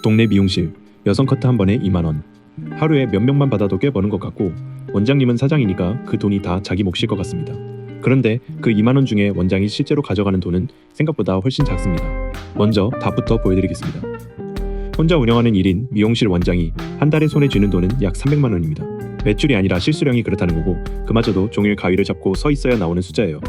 동네 미용실, 여성 커트 한 번에 2만원. 하루에 몇 명만 받아도 꽤 버는 것 같고 원장님은 사장이니까 그 돈이 다 자기 몫일 것 같습니다. 그런데 그 2만원 중에 원장이 실제로 가져가는 돈은 생각보다 훨씬 작습니다. 먼저 답부터 보여드리겠습니다. 혼자 운영하는 1인 미용실 원장이 한 달에 손에 쥐는 돈은 약 300만원입니다. 매출이 아니라 실수령이 그렇다는 거고 그마저도 종일 가위를 잡고 서 있어야 나오는 숫자예요.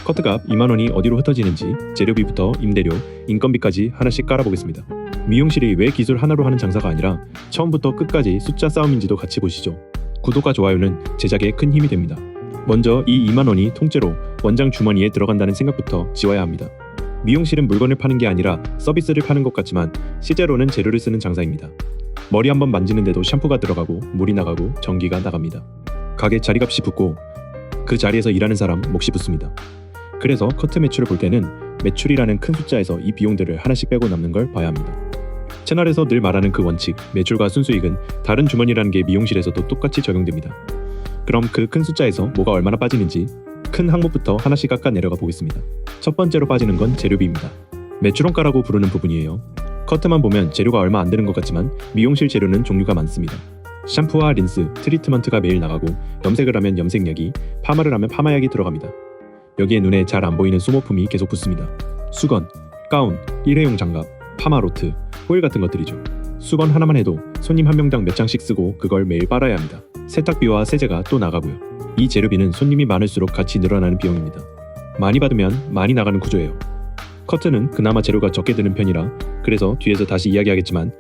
커트값 2만원이 어디로 흩어지는지 재료비부터 임대료, 인건비까지 하나씩 깔아보겠습니다. 미용실이 왜 기술 하나로 하는 장사가 아니라 처음부터 끝까지 숫자 싸움인지도 같이 보시죠. 구독과 좋아요는 제작에 큰 힘이 됩니다. 먼저 이 2만원이 통째로 원장 주머니에 들어간다는 생각부터 지워야 합니다. 미용실은 물건을 파는 게 아니라 서비스를 파는 것 같지만 실제로는 재료를 쓰는 장사입니다. 머리 한번 만지는데도 샴푸가 들어가고 물이 나가고 전기가 나갑니다. 가게 자리값이 붙고 그 자리에서 일하는 사람 몫이 붙습니다. 그래서 커트 매출을 볼 때는 매출이라는 큰 숫자에서 이 비용들을 하나씩 빼고 남는 걸 봐야 합니다. 채널에서 늘 말하는 그 원칙, 매출과 순수익은 다른 주머니라는 게 미용실에서도 똑같이 적용됩니다. 그럼 그 큰 숫자에서 뭐가 얼마나 빠지는지 큰 항목부터 하나씩 깎아 내려가 보겠습니다. 첫 번째로 빠지는 건 재료비입니다. 매출원가라고 부르는 부분이에요. 커트만 보면 재료가 얼마 안 드는 것 같지만 미용실 재료는 종류가 많습니다. 샴푸와 린스, 트리트먼트가 매일 나가고 염색을 하면 염색약이, 파마를 하면 파마약이 들어갑니다. 여기에 눈에 잘 안 보이는 소모품이 계속 붙습니다. 수건, 가운, 일회용 장갑, 파마 로트, 호일 같은 것들이죠. 수건 하나만 해도 손님 한 명당 몇 장씩 쓰고 그걸 매일 빨아야 합니다. 세탁비와 세제가 또 나가고요. 이 재료비는 손님이 많을수록 같이 늘어나는 비용입니다. 많이 받으면 많이 나가는 구조예요. 커트는 그나마 재료가 적게 드는 편이라 그래서 뒤에서 다시 이야기하겠지만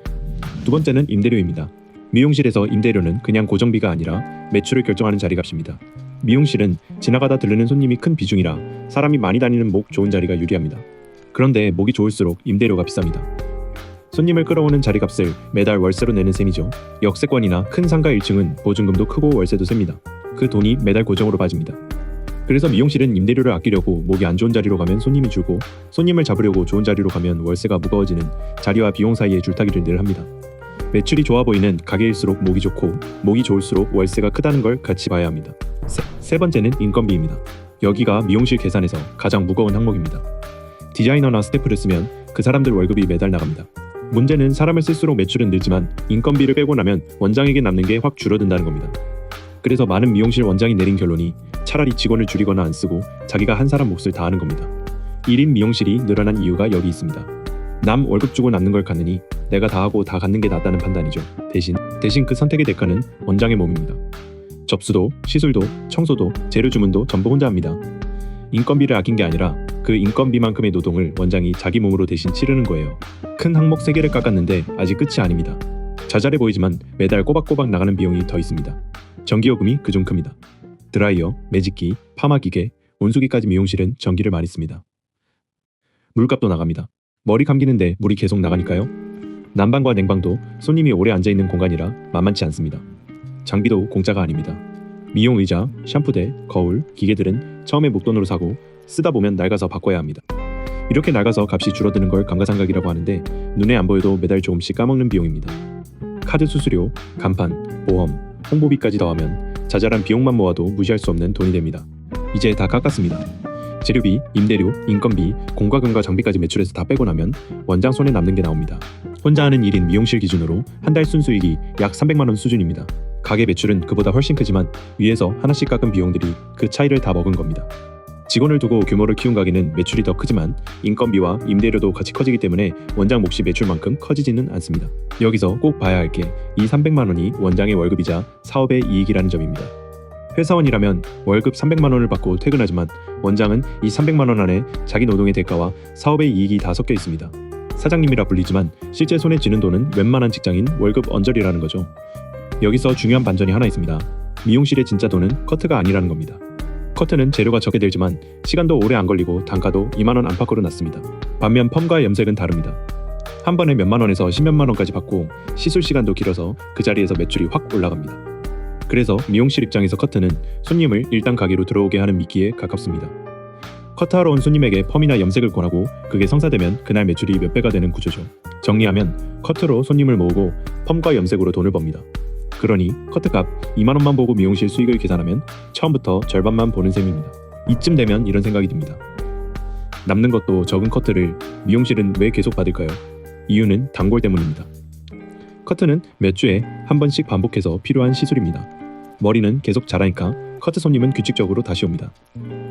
두 번째는 임대료입니다. 미용실에서 임대료는 그냥 고정비가 아니라 매출을 결정하는 자리값입니다. 미용실은 지나가다 들르는 손님이 큰 비중이라 사람이 많이 다니는 목 좋은 자리가 유리합니다. 그런데 목이 좋을수록 임대료가 비쌉니다. 손님을 끌어오는 자리값을 매달 월세로 내는 셈이죠. 역세권이나 큰 상가 1층은 보증금도 크고 월세도 셉니다. 그 돈이 매달 고정으로 빠집니다. 그래서 미용실은 임대료를 아끼려고 목이 안 좋은 자리로 가면 손님이 줄고 손님을 잡으려고 좋은 자리로 가면 월세가 무거워지는 자리와 비용 사이에 줄타기를 늘 합니다. 매출이 좋아 보이는 가게일수록 목이 좋고 목이 좋을수록 월세가 크다는 걸 같이 봐야 합니다. 세 번째는 인건비입니다. 여기가 미용실 계산에서 가장 무거운 항목입니다. 디자이너나 스태프를 쓰면 그 사람들 월급이 매달 나갑니다. 문제는 사람을 쓸수록 매출은 늘지만 인건비를 빼고 나면 원장에게 남는 게 확 줄어든다는 겁니다. 그래서 많은 미용실 원장이 내린 결론이 차라리 직원을 줄이거나 안 쓰고 자기가 한 사람 몫을 다하는 겁니다. 1인 미용실이 늘어난 이유가 여기 있습니다. 남 월급 주고 남는 걸 갖느니 내가 다 하고 다 갖는 게 낫다는 판단이죠. 대신 그 선택의 대가는 원장의 몸입니다. 접수도, 시술도, 청소도, 재료 주문도 전부 혼자 합니다. 인건비를 아낀 게 아니라 그 인건비만큼의 노동을 원장이 자기 몸으로 대신 치르는 거예요. 큰 항목 3개를 깎았는데 아직 끝이 아닙니다. 자잘해 보이지만 매달 꼬박꼬박 나가는 비용이 더 있습니다. 전기요금이 그중 큽니다. 드라이어, 매직기, 파마기계, 온수기까지 미용실은 전기를 많이 씁니다. 물값도 나갑니다. 머리 감기는데 물이 계속 나가니까요. 난방과 냉방도 손님이 오래 앉아있는 공간이라 만만치 않습니다. 장비도 공짜가 아닙니다. 미용 의자, 샴푸대, 거울, 기계들은 처음에 목돈으로 사고 쓰다 보면 낡아서 바꿔야 합니다. 이렇게 낡아서 값이 줄어드는 걸 감가상각이라고 하는데 눈에 안 보여도 매달 조금씩 까먹는 비용입니다. 카드 수수료, 간판, 보험, 홍보비까지 더하면 자잘한 비용만 모아도 무시할 수 없는 돈이 됩니다. 이제 다 깎았습니다. 재료비, 임대료, 인건비, 공과금과 장비까지 매출에서 다 빼고 나면 원장 손에 남는 게 나옵니다. 혼자 하는 1인 미용실 기준으로 한 달 순수익이 약 300만원 수준입니다. 가게 매출은 그보다 훨씬 크지만 위에서 하나씩 깎은 비용들이 그 차이를 다 먹은 겁니다. 직원을 두고 규모를 키운 가게는 매출이 더 크지만 인건비와 임대료도 같이 커지기 때문에 원장 몫이 매출만큼 커지지는 않습니다. 여기서 꼭 봐야 할 게 이 300만원이 원장의 월급이자 사업의 이익이라는 점입니다. 회사원이라면 월급 300만원을 받고 퇴근하지만 원장은 이 300만원 안에 자기 노동의 대가와 사업의 이익이 다 섞여 있습니다. 사장님이라 불리지만 실제 손에 쥐는 돈은 웬만한 직장인 월급 언저리라는 거죠. 여기서 중요한 반전이 하나 있습니다. 미용실의 진짜 돈은 커트가 아니라는 겁니다. 커트는 재료가 적게 들지만 시간도 오래 안 걸리고 단가도 2만원 안팎으로 낮습니다. 반면 펌과 염색은 다릅니다. 한 번에 몇만 원에서 10몇만 원까지 받고 시술 시간도 길어서 그 자리에서 매출이 확 올라갑니다. 그래서 미용실 입장에서 커트는 손님을 일단 가게로 들어오게 하는 미끼에 가깝습니다. 커트하러 온 손님에게 펌이나 염색을 권하고 그게 성사되면 그날 매출이 몇 배가 되는 구조죠. 정리하면 커트로 손님을 모으고 펌과 염색으로 돈을 법니다. 그러니 커트값 2만원만 보고 미용실 수익을 계산하면 처음부터 절반만 보는 셈입니다. 이쯤 되면 이런 생각이 듭니다. 남는 것도 적은 커트를 미용실은 왜 계속 받을까요? 이유는 단골 때문입니다. 커트는 몇 주에 한 번씩 반복해서 필요한 시술입니다. 머리는 계속 자라니까 커트 손님은 규칙적으로 다시 옵니다.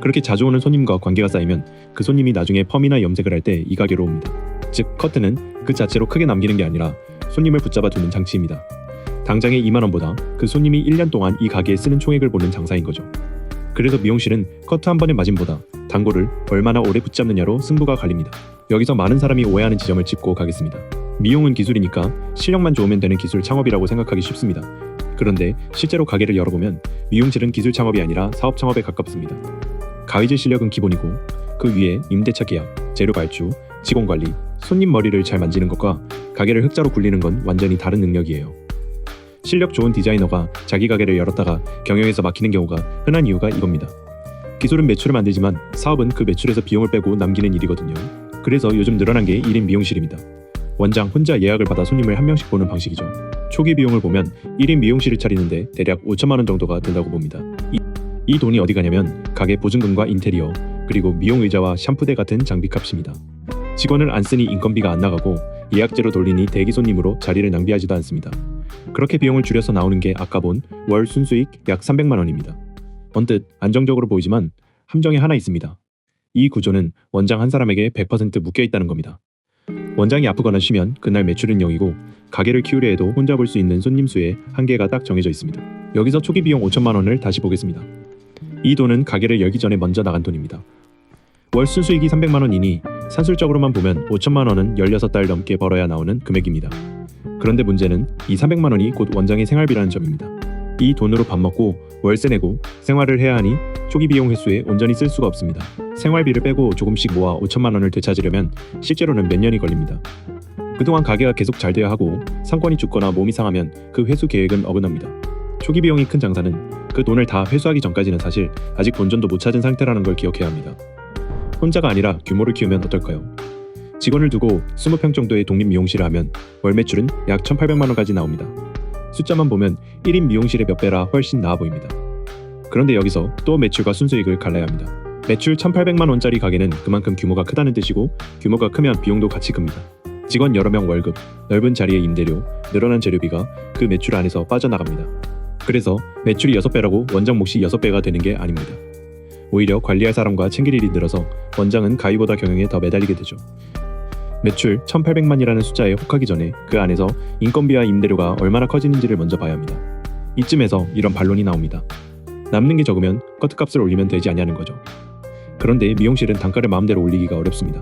그렇게 자주 오는 손님과 관계가 쌓이면 그 손님이 나중에 펌이나 염색을 할 때 이 가게로 옵니다. 즉 커트는 그 자체로 크게 남기는 게 아니라 손님을 붙잡아 두는 장치입니다. 당장의 2만 원보다 그 손님이 1년 동안 이 가게에 쓰는 총액을 보는 장사인 거죠. 그래서 미용실은 커트 한 번의 마진보다 단골을 얼마나 오래 붙잡느냐로 승부가 갈립니다. 여기서 많은 사람이 오해하는 지점을 짚고 가겠습니다. 미용은 기술이니까 실력만 좋으면 되는 기술 창업이라고 생각하기 쉽습니다. 그런데 실제로 가게를 열어보면 미용실은 기술 창업이 아니라 사업 창업에 가깝습니다. 가위질 실력은 기본이고 그 위에 임대차 계약, 재료 발주, 직원 관리, 손님 머리를 잘 만지는 것과 가게를 흑자로 굴리는 건 완전히 다른 능력이에요. 실력 좋은 디자이너가 자기 가게를 열었다가 경영에서 막히는 경우가 흔한 이유가 이겁니다. 기술은 매출을 만들지만 사업은 그 매출에서 비용을 빼고 남기는 일이거든요. 그래서 요즘 늘어난 게 1인 미용실입니다. 원장 혼자 예약을 받아 손님을 한 명씩 보는 방식이죠. 초기 비용을 보면 1인 미용실을 차리는데 대략 5천만 원 정도가 든다고 봅니다. 이 돈이 어디 가냐면 가게 보증금과 인테리어, 그리고 미용 의자와 샴푸대 같은 장비값입니다. 직원을 안 쓰니 인건비가 안 나가고 예약제로 돌리니 대기 손님으로 자리를 낭비하지도 않습니다. 그렇게 비용을 줄여서 나오는 게 아까 본 월 순수익 약 300만 원입니다. 언뜻 안정적으로 보이지만 함정이 하나 있습니다. 이 구조는 원장 한 사람에게 100% 묶여 있다는 겁니다. 원장이 아프거나 쉬면 그날 매출은 0이고 가게를 키우려 해도 혼자 볼 수 있는 손님 수의 한계가 딱 정해져 있습니다. 여기서 초기 비용 5천만 원을 다시 보겠습니다. 이 돈은 가게를 열기 전에 먼저 나간 돈입니다. 월 순수익이 300만 원이니 산술적으로만 보면 5천만 원은 16달 넘게 벌어야 나오는 금액입니다. 그런데 문제는 이 300만 원이 곧 원장의 생활비라는 점입니다. 이 돈으로 밥 먹고 월세 내고 생활을 해야 하니 초기 비용 회수에 온전히 쓸 수가 없습니다. 생활비를 빼고 조금씩 모아 5천만 원을 되찾으려면 실제로는 몇 년이 걸립니다. 그동안 가게가 계속 잘 돼야 하고 상권이 죽거나 몸이 상하면 그 회수 계획은 어긋납니다. 초기 비용이 큰 장사는 그 돈을 다 회수하기 전까지는 사실 아직 본전도 못 찾은 상태라는 걸 기억해야 합니다. 혼자가 아니라 규모를 키우면 어떨까요? 직원을 두고 20평 정도의 독립 미용실을 하면 월 매출은 약 1,800만 원까지 나옵니다. 숫자만 보면 1인 미용실의 몇 배라 훨씬 나아 보입니다. 그런데 여기서 또 매출과 순수익을 갈라야 합니다. 매출 1,800만 원짜리 가게는 그만큼 규모가 크다는 뜻이고 규모가 크면 비용도 같이 큽니다. 직원 여러 명 월급, 넓은 자리의 임대료, 늘어난 재료비가 그 매출 안에서 빠져나갑니다. 그래서 매출이 6배라고 원장 몫이 6배가 되는 게 아닙니다. 오히려 관리할 사람과 챙길 일이 늘어서 원장은 가위보다 경영에 더 매달리게 되죠. 매출 1,800만이라는 숫자에 혹하기 전에 그 안에서 인건비와 임대료가 얼마나 커지는지를 먼저 봐야 합니다. 이쯤에서 이런 반론이 나옵니다. 남는 게 적으면 커트값을 올리면 되지 않냐는 거죠. 그런데 미용실은 단가를 마음대로 올리기가 어렵습니다.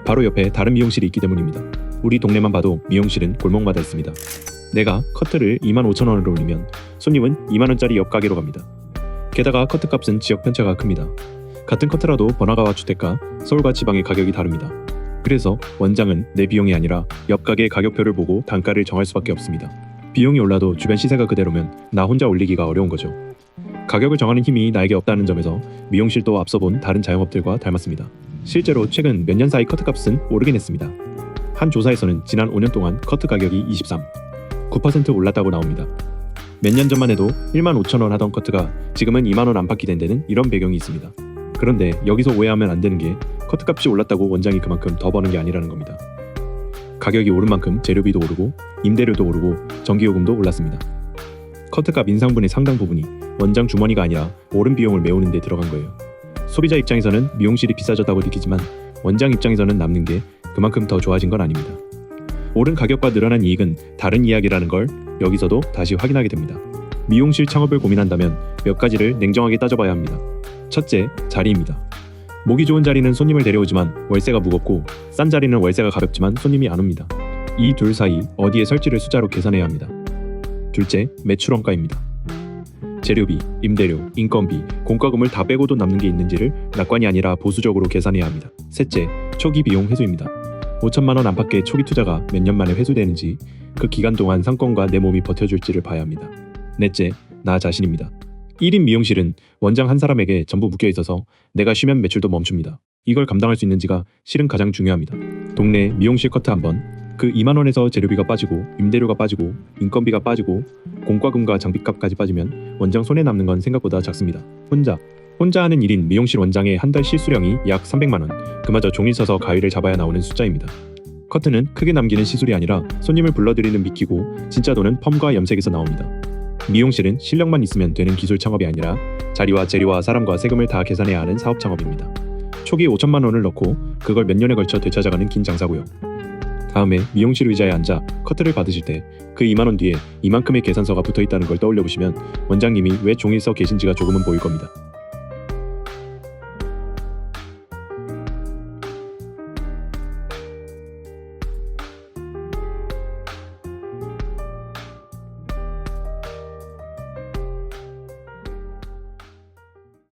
바로 옆에 다른 미용실이 있기 때문입니다. 우리 동네만 봐도 미용실은 골목마다 있습니다. 내가 커트를 25,000원으로 올리면 손님은 2만원짜리 옆 가게로 갑니다. 게다가 커트값은 지역 편차가 큽니다. 같은 커트라도 번화가와 주택가, 서울과 지방의 가격이 다릅니다. 그래서 원장은 내 비용이 아니라 옆 가게 가격표를 보고 단가를 정할 수밖에 없습니다. 비용이 올라도 주변 시세가 그대로면 나 혼자 올리기가 어려운 거죠. 가격을 정하는 힘이 나에게 없다는 점에서 미용실도 앞서 본 다른 자영업들과 닮았습니다. 실제로 최근 몇 년 사이 커트값은 오르긴 했습니다. 한 조사에서는 지난 5년 동안 커트 가격이 9% 올랐다고 나옵니다. 몇 년 전만 해도 15,000원 하던 커트가 지금은 2만원 안팎이 된 데는 이런 배경이 있습니다. 그런데 여기서 오해하면 안 되는 게 커트값이 올랐다고 원장이 그만큼 더 버는 게 아니라는 겁니다. 가격이 오른 만큼 재료비도 오르고 임대료도 오르고 전기요금도 올랐습니다. 커트값 인상분의 상당 부분이 원장 주머니가 아니라 오른 비용을 메우는 데 들어간 거예요. 소비자 입장에서는 미용실이 비싸졌다고 느끼지만 원장 입장에서는 남는 게 그만큼 더 좋아진 건 아닙니다. 오른 가격과 늘어난 이익은 다른 이야기라는 걸 여기서도 다시 확인하게 됩니다. 미용실 창업을 고민한다면 몇 가지를 냉정하게 따져봐야 합니다. 첫째, 자리입니다. 목이 좋은 자리는 손님을 데려오지만 월세가 무겁고 싼 자리는 월세가 가볍지만 손님이 안 옵니다. 이 둘 사이 어디에 설지를 숫자로 계산해야 합니다. 둘째, 매출 원가입니다. 재료비, 임대료, 인건비, 공과금을 다 빼고도 남는 게 있는지를 낙관이 아니라 보수적으로 계산해야 합니다. 셋째, 초기 비용 회수입니다. 5천만 원 안팎의 초기 투자가 몇 년 만에 회수되는지, 그 기간 동안 상권과 내 몸이 버텨줄지를 봐야 합니다. 넷째, 나 자신입니다. 1인 미용실은 원장 한 사람에게 전부 묶여 있어서 내가 쉬면 매출도 멈춥니다. 이걸 감당할 수 있는지가 실은 가장 중요합니다. 동네 미용실 커트 한 번, 그 2만 원에서 재료비가 빠지고 임대료가 빠지고 인건비가 빠지고 공과금과 장비값까지 빠지면 원장 손에 남는 건 생각보다 작습니다. 혼자 하는 1인 미용실 원장의 한 달 실수령이 약 300만 원, 그마저 종일 서서 가위를 잡아야 나오는 숫자입니다. 커트는 크게 남기는 시술이 아니라 손님을 불러들이는 미끼고 진짜 돈은 펌과 염색에서 나옵니다. 미용실은 실력만 있으면 되는 기술 창업이 아니라 자리와 재료와 사람과 세금을 다 계산해야 하는 사업 창업입니다. 초기 5천만 원을 넣고 그걸 몇 년에 걸쳐 되찾아가는 긴 장사고요. 다음에 미용실 의자에 앉아 커트를 받으실 때 그 2만 원 뒤에 이만큼의 계산서가 붙어 있다는 걸 떠올려 보시면 원장님이 왜 종일 써 계신지가 조금은 보일 겁니다.